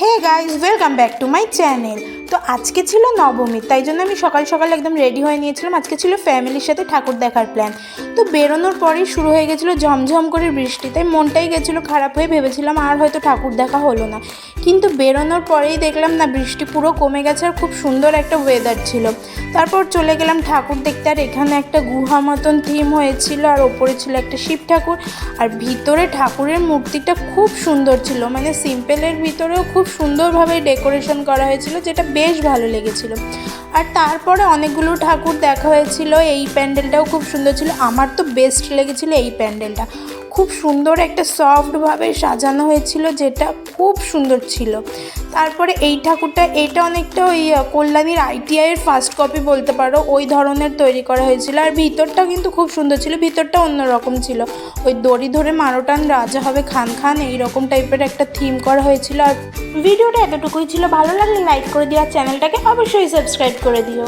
Hey guys, welcome back to my channel. তো আজকে ছিল নবমী, তাই জন্য আমি সকাল সকাল একদম রেডি হয়ে নিয়েছিলাম। আজকে ছিল ফ্যামিলির সাথে ঠাকুর দেখার প্ল্যান। তো বেরোনোর পরেই শুরু হয়ে গেছিলো ঝমঝম করে বৃষ্টি, তাই মনটাই গেছিলো খারাপ হয়ে। ভেবেছিলাম আর হয়তো ঠাকুর দেখা হলো না, কিন্তু বেরোনোর পরেই দেখলাম না, বৃষ্টি পুরো কমে গেছে আর খুব সুন্দর একটা ওয়েদার ছিল। তারপর চলে গেলাম ঠাকুর দেখতে। আর এখানে একটা গুহা মতন থিম হয়েছিল, আর ওপরে ছিল একটা শিব ঠাকুর। আর ভিতরে ঠাকুরের মূর্তিটা খুব সুন্দর ছিল, মানে সিম্পলের ভিতরেও খুব সুন্দরভাবে ডেকোরেশন করা হয়েছিল, যেটা বেশ ভালো লেগেছিল। আর তারপরে অনেকগুলো ঠাকুর দেখা হয়েছিল। এই প্যান্ডেলটাও খুব সুন্দর ছিল, আমার তো বেস্ট লেগেছিল এই প্যান্ডেলটা। খুব সুন্দর একটা সফটভাবে সাজানো হয়েছিল, যেটা খুব সুন্দর ছিল। তারপরে এই ঠাকুরটা, এটা অনেকটা ওই কল্যাণীর আইটিআইয়ের ফার্স্ট কপি বলতে পারো, ওই ধরনের তৈরি করা হয়েছিল। আর ভিতরটাও কিন্তু খুব সুন্দর ছিল, ভিতরটা অন্যরকম ছিল। ওই দড়ি ধরে মারোটান রাজা হবে খান খান, এইরকম টাইপের একটা থিম করা হয়েছিল। আর ভিডিওটা এতটুকুই ছিল, ভালো লাগলে লাইক করে দিও, আর চ্যানেলটাকে অবশ্যই সাবস্ক্রাইব করে দিও।